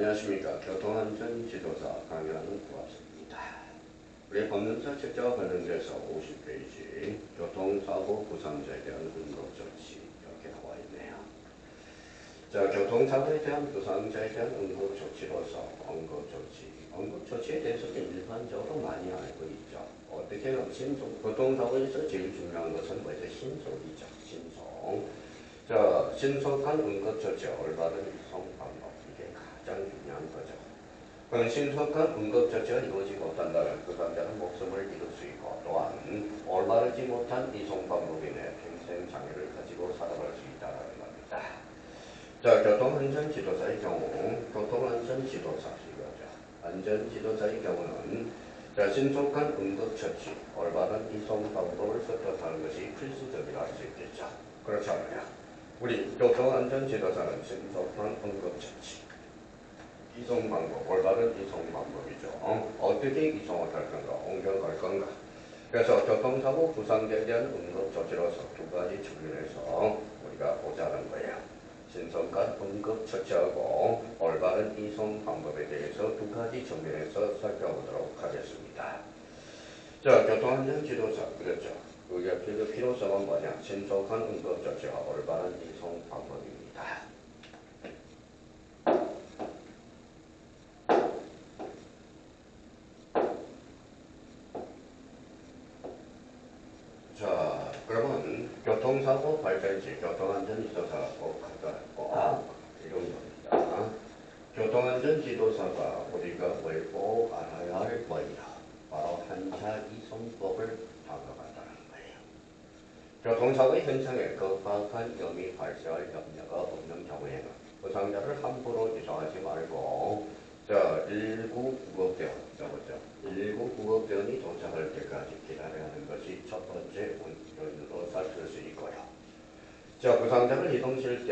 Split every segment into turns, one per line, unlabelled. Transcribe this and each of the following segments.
안녕하십니까. 교통안전지도사 강의하는 구합수입니다. 우리 법문사 책자와 관련돼서 50페이지 교통사고 부상자에 대한 응급조치 이렇게 나와 있네요. 자, 교통사고에 대한 부상자에 대한 응급조치로서 응급조치에 대해서는 일반적으로 많이 알고 있죠. 어떻게 하면 교통사고에서 제일 중요한 것은 뭐죠? 신속이죠. 신속. 자, 신속한 응급조치, 올바른 이송 방법, 이게 가장 중요한 거죠. 그럼 신속한 응급조치가 이루어지지 못한다면 그 상대는 목숨을 잃을 수 있고, 또한 올바르지 못한 이송 방법이 내 평생 장애를 가지고 살아갈 수 있다는 겁니다. 자, 교통안전지도사의 경우, 교통안전지도사 이거죠. 안전지도사의 경우는 자, 신속한 응급처치, 올바른 이송 방법을 섭렵하는 것이 필수적이라 할 수 있겠죠. 그렇지 않아요? 우리 교통안전지도사는 신속한 응급처치, 이송방법, 올바른 이송방법이죠. 어떻게 이송을 할 건가, 옮겨갈 건가. 그래서 교통사고 부상자에 대한 응급조치로서 두 가지 측면에서 우리가 보자는 거예요. 신속한 응급처치하고 올바른 이송방법에 대해서 두 가지 측면에서 살펴보도록 하겠습니다. 자, 교통안전지도사, 그렇죠. 그 필요성은 뭐냐? 신속한 응급조치와 올바른 이송 방법입니다. 자, 그러면 교통사고 발생시 교통안전지도사가 꼭 이런 겁니다. 교통안전지도사가 우리가 뭘 꼭 알아야 할 거예요. 바로 한차 이송법을 다뤄간다는 거예요. 교통사고의 현장에 급박한 위험이 발생할 염려가 없는 경우에는 부상자를 함부로 이송하지 말고 119구급대원, 119구급대원이 도착할 때까지 기다려야 하는 것이 첫 번째 원인으로 살필 수 있고요. 자, 부상자를 이동시킬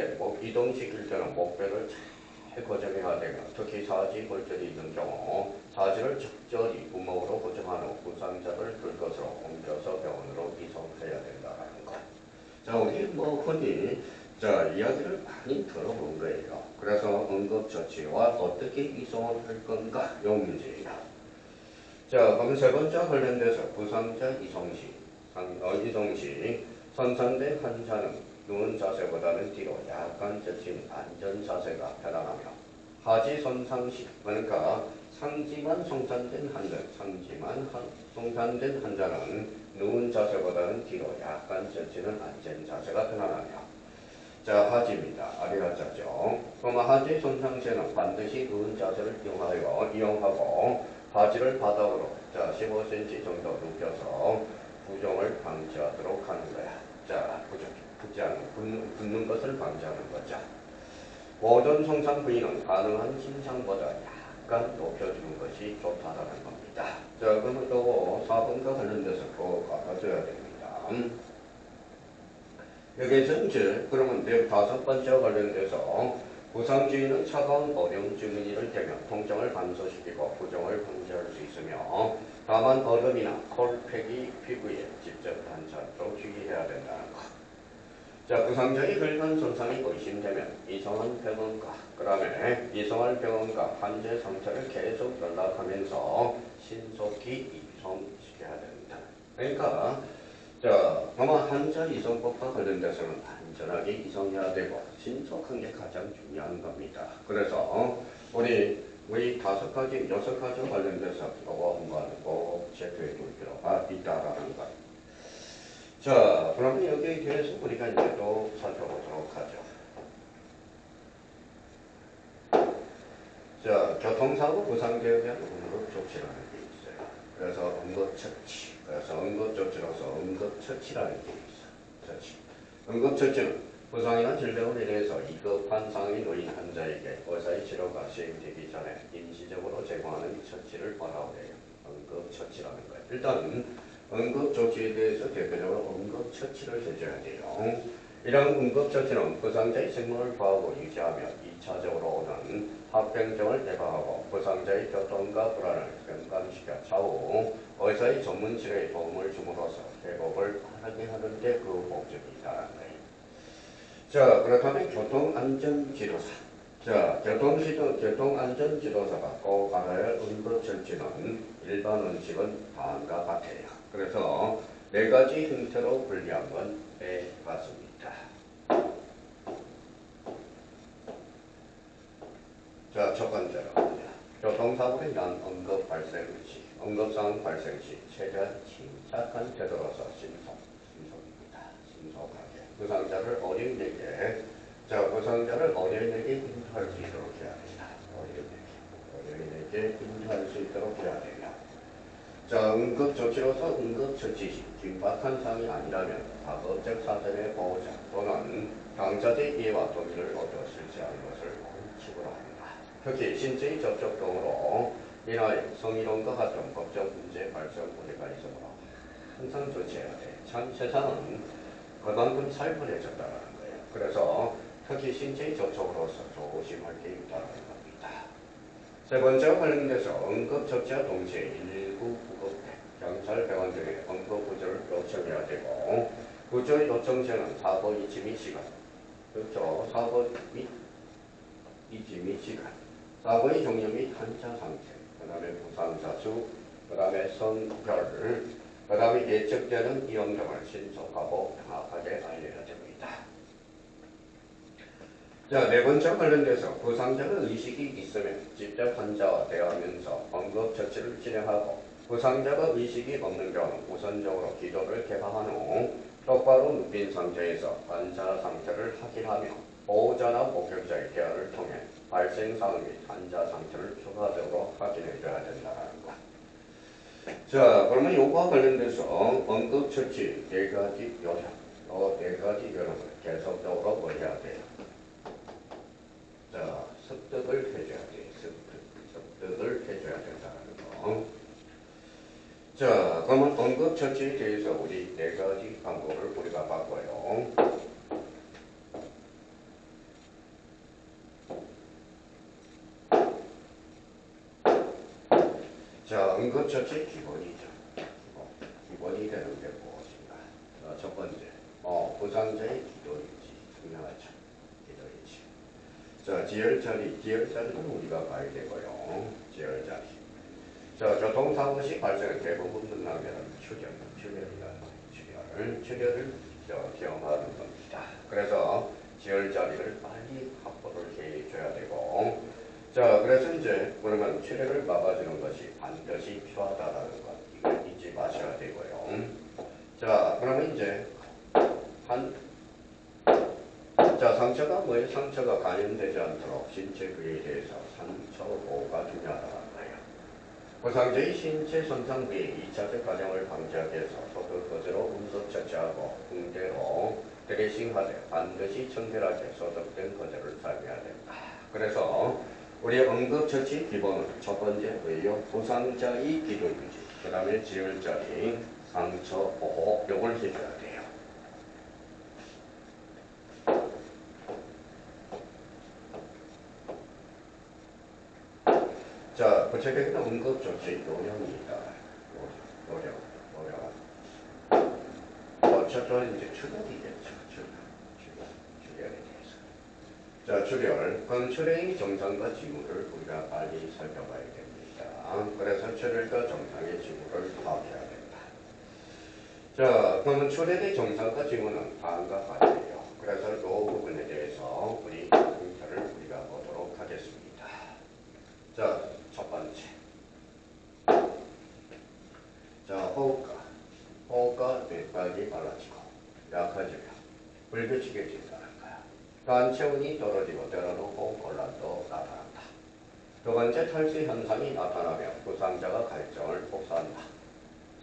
때는 목표를 잘 고정해야 되고, 특히 사지 골절이 있는 경우 사지를 적절히 구멍으로 고정한 후 부상자를 들 것으로 옮겨서 병원으로 이송해야 된다는 것. 자, 우리 흔히 이야기를 많이 들어본 거예요. 그래서 응급조치와 어떻게 이송을 할 건가 이 문제예요. 자, 그럼 세 번째 관련돼서 부상자 이송 시 손상된 환자는 누운 자세보다는 뒤로 약간 젖힌 안전 자세가 편안하며 하지 손상 시, 그러니까 상지만 손상된 환자는 누운 자세보다는 뒤로 약간 젖히는 안전 자세가 편안하며. 자, 하지입니다. 아리하자죠. 그럼 하지 손상 시에는 반드시 누운 자세를 이용하고 하지를 바닥으로 15cm 정도 눕혀서 부종을 방지하도록 하는 거야. 자, 붓는 것을 방지하는 거죠. 모든 손상 부위는 가능한 심상보다 약간 높여주는 것이 좋다라는 겁니다. 자, 그러면 또 4번과 관련돼서 꼭 알아줘야 됩니다. 여기에서 이제 그러면 다섯 번째와 관련돼서 부상 주의는 차가운 얼음 주머니를 대면 통증을 감소시키고 부종을 방지할 수 있으며 다만 얼음이나 콜팩이 피부에 직접 닿지 주의해야 된다는 것. 자, 부상자의 혈관 손상이 의심되면 이송한 병원과 환자의 상태를 계속 연락하면서 신속히 이송시켜야 된다. 그러니까 아마 환자 이송법과 관련돼서는 안전하게 이송해야 되고 신속한 게 가장 중요한 겁니다. 그래서 우리 6가지 관련돼서 이거 한번 꼭 체크해 둘 필요가 있다라는 것. 자, 그러면 여기에 대해서 우리가 이제 또 살펴보도록 하죠. 자, 교통사고 부상자에 대한 응급조치라는 게 있어요. 그래서 응급조치로서 응급처치라는 게 있어요. 응급처치는 부상이나 질병을 인해서 위급한 상황에 놓인 환자에게 의사의 치료가 시행되기 전에 임시적으로 제공하는 처치를 뭐라고 해요? 응급처치라는 거예요. 일단 응급조치에 대해서 대표적으로 응급처치를 해줘야 돼요. 이런 응급처치는 부상자의 생명을 구하고 유지하며 2차적으로 오는 합병증을 예방하고 부상자의 교통과 불안을 경감시켜 차후 의사의 전문 치료에 도움을 줌으로써 회복을 빠르게 하는 데 그 목적이 있다는 거예요. 자, 그렇다면 교통안전지도사 자, 교통안전지도사가 꼭 알아야 할 응급처치는 일반 원칙은 다음과 같아요. 그래서 네 가지 형태로 분리한 건 빼봤습니다. 자, 첫 번째로 교통사고로 인한 응급 발생 시, 응급상황 발생 시 최대한 침착한 태도로서 신속하게 부상자를 어린이에게 인도할 수 있도록 해야 됩니다. 어린이에게 인도할 수 있도록 해야 됩니다. 자, 응급조치로서 응급처치 시 긴박한 상황이 아니라면 가급적 사전의 보호자 또는 당사자의 이해와 동의를 얻어 실시하는 것을 원칙으로 합니다. 특히 신체의 접촉 등으로 인하여 성희롱과 같은 법적 문제 발생 우려가 있으므로 항상 조치해야 돼. 참 세상은 그만큼 살벌해졌다는 거예요. 그래서 특히 신체의 접촉으로서 조심할 게 있다는 겁니다. 세 번째와 관련돼서 응급처치와 동시에 119 구급대, 경찰, 병원 등의 응급구조를 요청해야 되고 구조 요청 시에는 사고 이치 및 시간, 그렇죠. 사고 및 이치 및 시간, 사고의 종류 및 환자 상태, 그 다음에 부상자 수, 그 다음에 성별, 그 다음에 예측되는 위험 등을 신속하고 정확하게 알려야 됩니다. 자, 네 번째 관련돼서 부상자가 의식이 있으면 직접 환자와 대화하면서 응급처치를 진행하고 부상자가 의식이 없는 경우는 우선적으로 기도를 개방한 후 똑바로 눕힌 상태에서 환자 상태를 확인하며 보호자나 목격자의 대화를 통해 발생 상황 및 환자 상태를 추가적으로 확인해줘야 된다는 것. 자, 그러면 이거와 관련돼서 응급처치 네 가지 요령, 네 가지 요령을 계속적으로 뭐 해야 돼요? 자, 습득을 해줘야 돼. 습득을 해줘야 된다는 거. 자, 그러면 응급처치에 대해서 우리 네 가지 방법을 우리가 봤고요. 자, 응급처치 기본이죠. 기본이 되는 게 무엇인가? 자, 첫 번째, 부상자의 기도인지 중요하죠. 기도인지. 자, 지혈자리는 우리가 봐야 되고요. 지혈자리. 자, 교통사고 시 발생한 대부분 능락면은 출혈을 경험하는 겁니다. 그래서 지혈자리를 빨리 확보를 해줘야 되고, 자, 그래서 이제 그러면 출혈을 막아주는 것이 반드시 필요하다라는 것 이걸 잊지 마셔야 되고요. 자, 그러면 이제 상처가 뭐예요? 상처가 감염되지 않도록 신체 부위에 대해서 상처 보호가 중요하다는 거예요. 부상자의 신체 손상 부위 2차적 과정을 방지하기 위해서 소독거즈로 음습처치하고 붕대로 드레싱하되 반드시 청결하게 소독된 거즈를 사용해야 된다. 그래서 우리 응급처치 기본은 첫 번째 뭐예요? 부상자의 기도유지, 그 다음에 지혈자리, 상처 보호, 요걸 해줘야 돼요. 자, 구체적인 응급조치 요령입니다. 요령. 첫째는 이제 출혈이겠죠. 출혈에 대해서. 자, 출혈. 그럼 출혈의 정상과 징후를 우리가 빨리 살펴봐야 됩니다. 그래서 출혈과 정상의 징후를 파악해야 된다. 자, 그러면 출혈의 정상과 징후는 다음과 같아요. 그래서 이 부분에 대해서 우리 형태를 우리가 보도록 하겠습니다. 자, 첫 번째. 자, 호흡과 뇌각이 빨라지고 약해지며 불규칙해진다는 거야. 또한 체온이 떨어지고 때로는 호흡곤란도 나타난다. 두 번째, 탈수 현상이 나타나며 부상자가 갈증을 복사한다.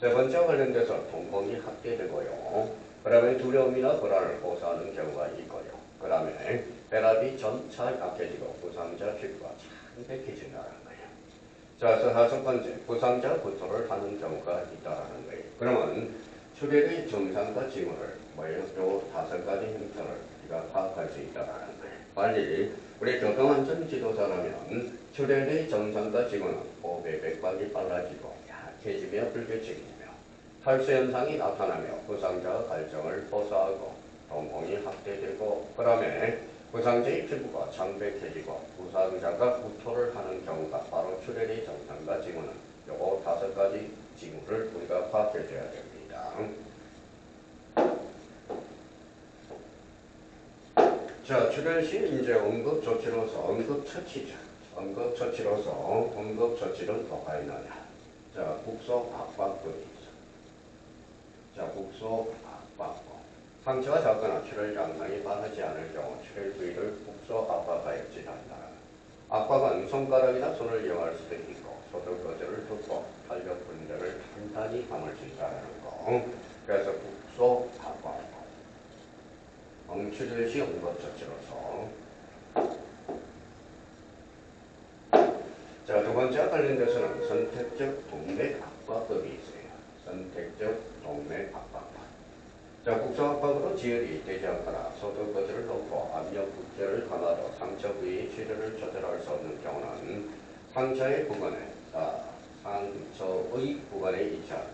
세 번째 관련돼서 통풍이 확대되고요. 그 다음에 두려움이나 불안을 호소하는 경우가 있고요. 그 다음에 혈압이 점차 약해지고 부상자 피부가 창백해진다는 거예요. 자, 다섯 번째, 부상자 구토를 하는 경우가 있다는 거예요. 그러면 출혈의 증상과 징후를 요 다섯 가지 형태를 우리가 파악할 수 있다는 거예요. 빨리 우리 교통안전 지도사라면 출혈의 증상과 징후는 호흡의 맥박이 빨라지고 약해지며 불규칙해지며 탈수 현상이 나타나며 부상자가 갈증을 호소하고 통풍이 확대되고 그 다음에 부상자의 피부가 창백해지고 부상자가 구토를 하는 경우가 바로 출혈의 증상과 징후는 요거 5가지 징후를 우리가 파악해 줘야 됩니다. 자, 출혈 시 이제 응급조치로서 응급처치죠. 응급처치는 뭐가 있느냐. 자, 국소압박법이 있어. 자, 국소압박법. 상처가 작거나 출혈 양상이 빠르지 않을 경우 출혈 부위를 국소압박하여 진한다. 압박은 손가락이나 손을 이용할 수도 있고 소독 거절을 듣고 탄력 분대를 단단히 감을 수 있다는 거. 그래서 국소압박법. 출혈 시 응급처치로서. 자, 두 번째 관련돼서는 선택적 동맥압박법이 있어요. 선택적 동맥압박법. 자, 국소압박으로 지혈이 되지 않거나 소독 거절을 놓고 압력 국제를 감아도 상처 부위의 출혈을 조절할 수 없는 경우는 상처의 부근에 위치한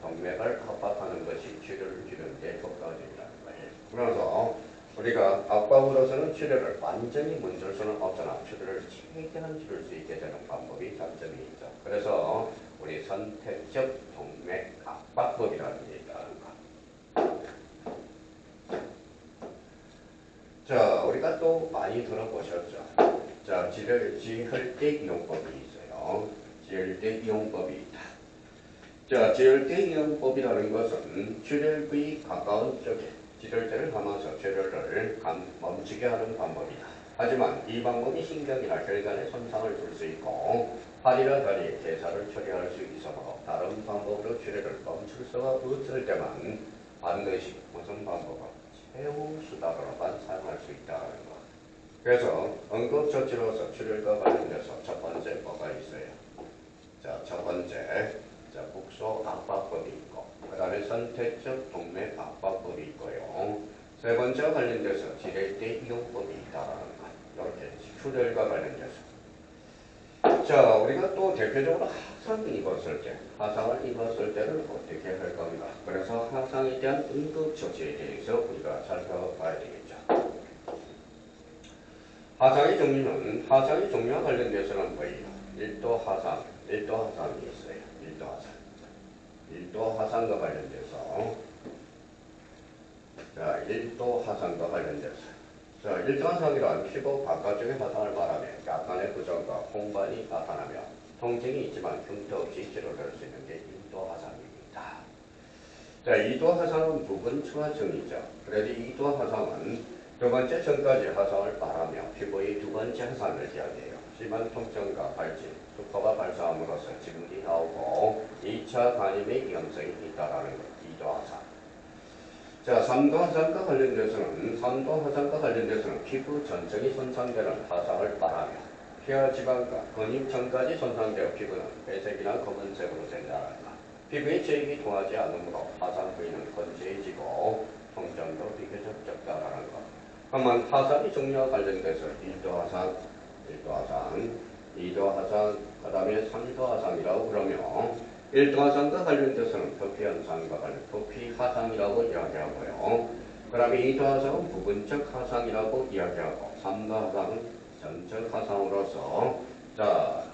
동맥을 압박하는 것이 출혈을 줄이는 데 효과적이라는 거예요. 그래서 우리가 압박으로서는 출혈을 완전히 멈출 수는 없으나 출혈을 최대한 줄일 수 있게 되는 방법이 장점이 있죠. 그래서 우리 선택적 동맥압박법이라는 게 있다는 거. 자, 우리가 또 많이 들어보셨죠. 자, 지혈대 이용법이 있어요. 지혈대 이용법이 있다. 자, 지혈대 이용법이라는 것은 출혈 부위 가까운 쪽에 지혈대를 감아서 출혈을 멈추게 하는 방법이다. 하지만 이 방법이 신경이나 혈관에 손상을 줄 수 있고 팔이나 다리에 대사를 처리할 수 있어서 다른 방법으로 출혈을 멈출 수가 없을 때만 반드시 무슨 방법은 최후 수단으로만 사용할 수 있다는 것. 그래서 응급처치로서 출혈과 관련돼서 첫 번째 뭐가 있어요? 자, 첫 번째 국소압박법이 있고 그 다음에 선택적 동맥압박법이 있고요. 세 번째 관련돼서 지혈대 이용법이 있다는 것. 이렇게 출혈과 관련돼서. 자, 우리가 또 대표적으로 화상을 입었을 때는 어떻게 할 건가? 그래서 화상에 대한 응급처치에 대해서 우리가 살펴봐야 되겠죠. 화상의 종류와 관련돼서는 뭐예요? 일도 화상이 있어요. 일도 화상과 관련돼서. 자, 일도 화상과 관련돼서. 자, 일도 화상이란 피부 바깥쪽의 화상을 말하며 약간의 부종과 홍반이 나타나며 통증이 있지만 흉터 없이 치료될 수 있는 게 일도 화상입니다. 자, 이도 화상은 부분 처화증이죠. 그래서 이도 화상은 두 번째 층까지 화상을 말하며 피부의 두 번째 화상을 이야기해요. 심한 통증과 발진, 두꺼가 발사함으로써 지물이 나오고 2차 간염의 위험성이 있다라는 것. 이도 화상. 자, 3도 화상과 관련돼서는 피부 전체이 손상되는 화상을 말하며 폐와 지방과 근육층까지 손상되어 피부는 회색이나 검은색으로 된다는 것. 피부의 체액이 통하지 않으므로 화상 부위는 건조해지고 통증도 비교적 적다라는 것. 그러면 화상의 종류와 관련돼서 1도 화상, 2도 화상, 그 다음에 3도 화상이라고 그러며 1도 화상과 관련돼서는 표피 현상과 표피 화상이라고 이야기하고요. 그 다음에 2도 화상은 부분적 화상이라고 이야기하고 3도 화상은 전적 화상으로서 자,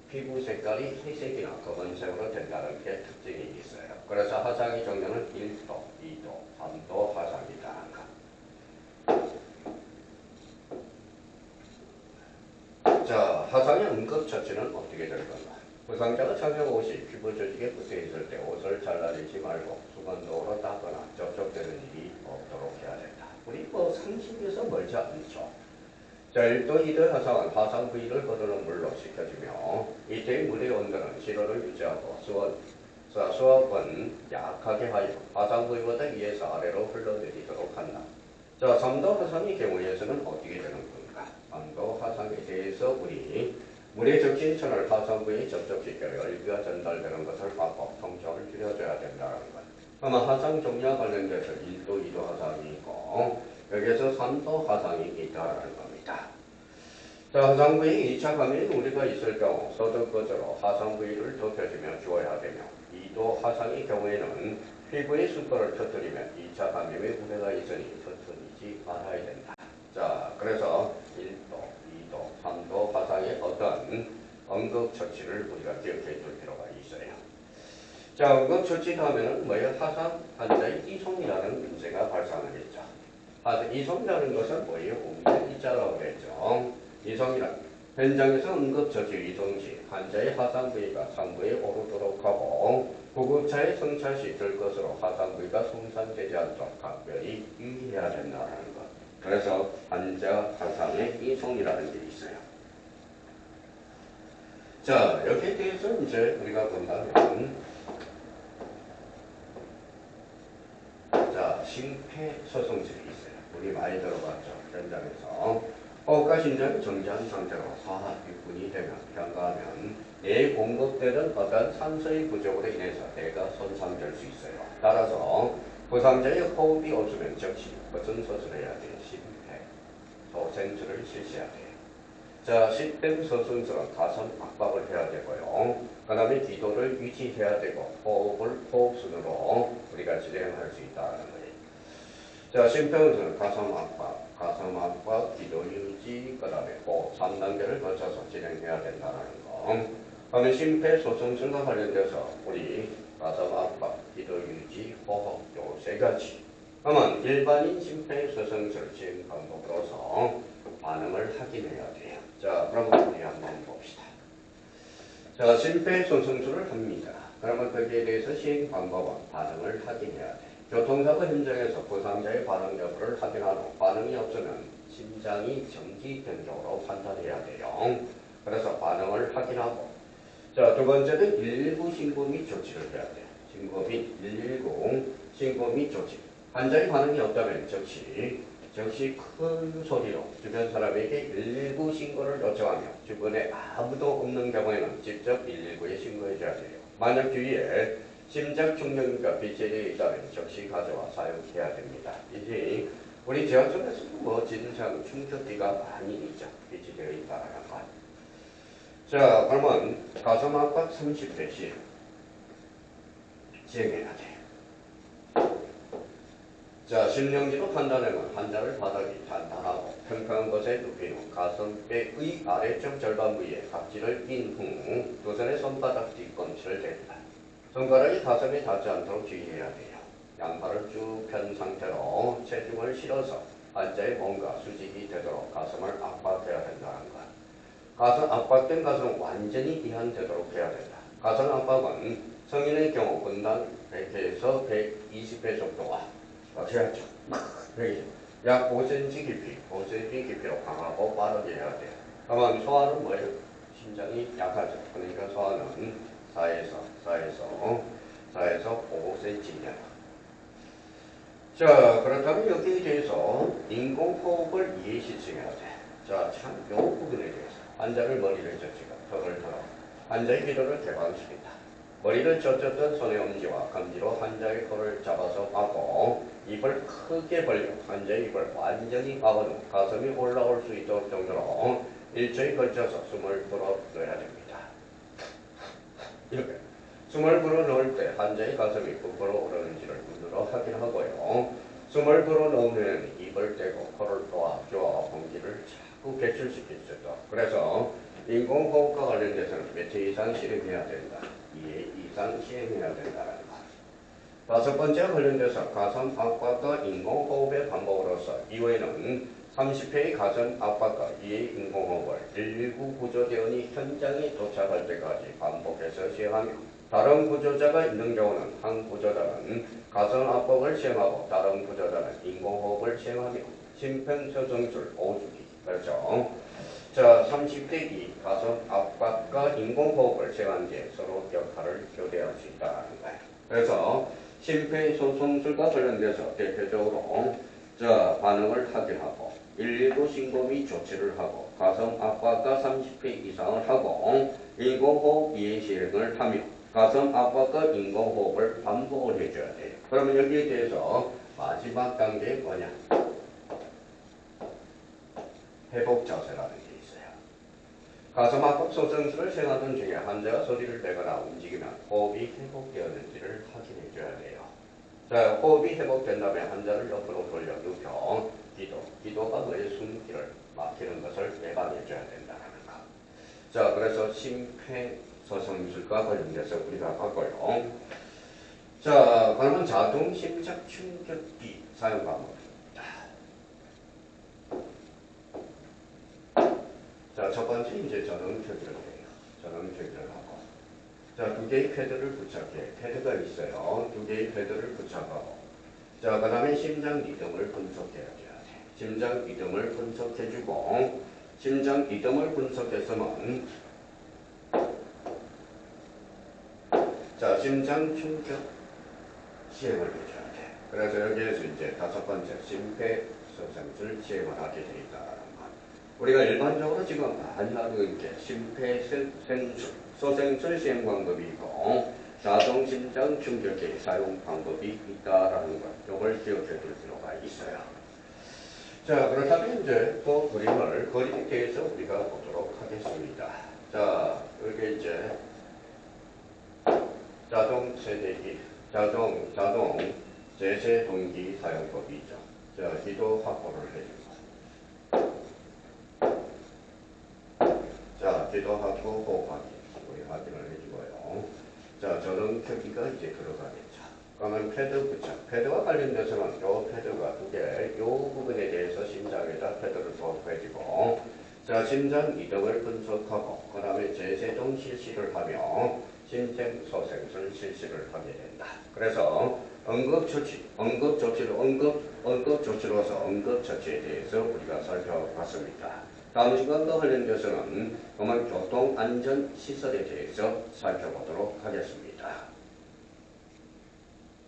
피부 색깔이 회색이나 검은색으로 된다는 게 특징이 있어요. 그래서 화상의 종류는 1도, 2도, 3도 화상이다. 자, 화상의 응급처치는 어떻게 될 건가? 부상자가 착용 옷이 피부 조직에 붙어 있을 때 옷을 잘라내지 말고 수건도로 닦거나 접촉되는 일이 없도록 해야 된다. 우리 상식에서 멀지 않죠. 자, 1도, 2도 화상은 화상 부위를 거두는 물로 식혀주며 이때의 물의 온도는 0도를 유지하고 수압은 약하게 하여 화상 부위보다 위에서 아래로 흘러내리도록 한다. 자, 3도 화상의 경우에서는 어떻게 되는 건가? 3도 화상에 대해서 우리 물에 적신 천을 화상 부위에 접촉시켜 열기가 전달되는 것을 막고 통증을 줄여줘야 된다는 것. 그러면 화상 종류와 관련돼서 1도, 2도 화상이 있고 여기에서 3도 화상이 있다는 겁니다. 자, 화상 부위에 2차 감염이 우리가 있을 경우 소독거즈로 화상 부위를 덮여주며 주어야 되며 2도 화상의 경우에는 피부의 수포를 터뜨리며 2차 감염의 우려가 있으니 터뜨리지 말아야 된다. 자, 그래서 1도, 2도, 3도 화상의 어떤 응급처치를 우리가 기억해 둘 필요가 있어요. 자, 응급처치 하면은 뭐예요? 화상 환자의 이송이라는 문제가 발생하겠죠. 이송이라는 것은 뭐예요? 이자라고 했죠. 이송이란 현장에서 응급처치 이송 시 환자의 화상 부위가 상부에 오르도록 하고 구급차에 승차 시 들 것으로 화상 부위가 손상되지 않도록 각별히 유의해야 된다는 것. 그래서 환자 화상의 이송이라는 게 있어요. 자, 여기에 대해서 이제 우리가 본다면 자, 심폐소생술이 있어요. 우리 많이 들어봤죠. 현장에서. 호흡과 심장이 정지한 상태로 4, 6분이 되면 경과하면 뇌에 공급되는 어떤 산소의 부족으로 인해서 뇌가 손상될 수 있어요. 따라서 부상자의 호흡이 없으면 즉시 무슨 수술을 해야 돼요? 심폐소생술을 실시해야 돼요. 자, 심폐소생술은 가슴 압박을 해야 되고요. 그 다음에 기도를 유지해야 되고 호흡을 호흡순으로 우리가 진행할 수 있다는 거예요. 자, 심폐소생술은 가슴 압박, 기도 유지, 그 다음에 호흡 3단계를 거쳐서 진행해야 된다는 거. 그러면 심폐소생술과 관련돼서 우리 가슴 압박, 기도 유지, 호흡 요 세 가지. 그러면 일반인 심폐소생술 진행 방법으로서 반응을 확인해야 돼요. 자, 그럼 우리 한번 봅시다. 자, 심폐소생술을 합니다. 그러면 거기에 대해서 시행 방법은 반응을 확인해야 돼요. 교통사고 현장에서 부상자의 반응 여부를 확인한 후 반응이 없으면 심장이 정지 변경으로 판단해야 돼요. 그래서 반응을 확인하고 자, 두 번째는 119 신고 및 조치를 해야 돼요. 신고 및 119 신고 및 조치. 환자의 반응이 없다면 즉시 큰 소리로 주변 사람에게 119 신고를 요청하며 주변에 아무도 없는 경우에는 직접 119에 신고해줘야 돼요. 만약 주위에 심장 충격과 비체되어 있다면 즉시 가져와 사용해야 됩니다. 이제 우리 지하철에서도 뭐 진상 충격기가 많이 있죠. 비치되어 있다는 것. 자, 그러면 가슴 압박 30대씩 시행해야 돼요. 자, 심령지로 판단하면 환자를 바닥이 단단하고 평평한 곳에 눕힌 후 가슴뼈의 아래쪽 절반 부위에 각질을 낀 후 두 손의 손바닥 뒤꿈치를 댑니다. 손가락이 가슴에 닿지 않도록 주의해야 돼요. 양팔을 쭉 편 상태로 체중을 실어서 환자의 몸과 수직이 되도록 가슴을 압박해야 된다는 것. 가슴 압박된 가슴은 완전히 이완되도록 해야 된다. 가슴 압박은 성인의 경우 분당 100회에서 120회 정도와 해야죠. 약 5cm 깊이, 5cm 깊이로 강하고 빠르게 해야 돼요. 그러면 소화는 뭐예요? 심장이 약하죠. 그러니까 소화는 4에서 5cm. 자, 그렇다면 여기에 대해서 인공호흡을 이해시켜야 돼. 자, 참, 요 부분에 대해서 환자를 머리를 젖히고 턱을 들어 환자의 기도를 개방시킨다. 머리를 젖혔던 손의 엄지와 검지로 환자의 코를 잡아서 막고 입을 크게 벌려 환자의 입을 완전히 막은 후 가슴이 올라올 수 있도록 정도로 일주일 걸쳐서 숨을 불어 넣어야 됩니다. 이렇게 숨을 불어 넣을 때 환자의 가슴이 부풀어 오르는지를 눈으로 확인하고요. 숨을 불어 넣으면 입을 떼고 코를 도와줘 공기를 자꾸 배출시킬 수 있다. 그래서 인공호흡과 관련돼서는 몇 회 이상 실행해야 된다. 2회 이상 시행해야 된다는 것. 다섯 번째 관련돼서 가슴 압박과 인공호흡의 반복으로서 이후에는 30회의 가슴 압박과 2회 인공호흡을 119 구조대원이 현장에 도착할 때까지 반복해서 시행하며 다른 구조자가 있는 경우는 한 구조자는 가슴 압박을 시행하고 다른 구조자는 인공호흡을 시행하며 심폐소생술 5주기. 그렇죠. 자, 30대기 가슴 압박과 인공호흡을 시행한 뒤에 서로 역할을 교대할 수 있다는 거예요. 그래서 심폐소생술과 관련돼서 대표적으로 자, 반응을 확인하고 119 신고 및 조치를 하고 가슴 압박과 30회 이상을 하고 인공호흡 이해 시행을 하며 가슴 압박과 인공호흡을 반복을 해줘야 돼요. 그러면 여기에 대해서 마지막 단계 뭐냐? 회복 자세라는 게 있어요. 가슴 압박 소생술을 시행하던 중에 환자가 소리를 내거나 움직이면 호흡이 회복되었는지를 확인해 줘야 돼요. 자, 호흡이 회복된다면 환자를 옆으로 돌려 눕혀 기도가 뭐의 숨기를 막히는 것을 예방해줘야 된다는 거. 자, 그래서 심폐소생술과 관련돼서 우리가 봤고요. 자, 그러면 자동 심장 충격기 사용 방법입니다. 자, 첫 번째 이제 전원 표기를 해요. 전원 표기를 하고. 자, 두 개의 패드를 부착해. 패드가 있어요. 두 개의 패드를 부착하고. 자, 그 다음에 심장 리듬을 분석해줘야 돼. 심장 리듬을 분석해주고, 심장 리듬을 분석했으면, 자, 심장 충격 시행을 해줘야 돼. 그래서 여기에서 이제 다섯 번째 심폐소생술 시행을 하게 돼 있다는 것. 우리가 일반적으로 지금 많이 하는 게 심폐소생술 시행 방법이 있고, 자동 심장 충격기 사용 방법이 있다라는 것. 이걸 기억해 둘 필요가 있어요. 자, 그렇다면 이제 그 그림에 대해서 우리가 보도록 하겠습니다. 자, 여기 이제 자동 세대기, 자동 제세 동기 사용법이죠. 자, 기도 확보를 해주고. 자, 기도 확보 호흡 확인. 우리 확인을 해주고요. 자, 전원 켜기가 이제 들어가겠죠. 그러면 패드 부착. 패드와 관련돼서는 요 패드가 두 개, 요 부분에 대해서 심장에다 패드를 도입해주고, 자, 심장 이동을 분석하고, 그 다음에 제세동 실시를 하며, 심폐소생술 실시를 하게 된다. 그래서 응급조치로서 응급처치에 대해서 우리가 살펴봤습니다. 다음 시간과 관련돼서는 교통안전시설에 대해서 살펴보도록 하겠습니다.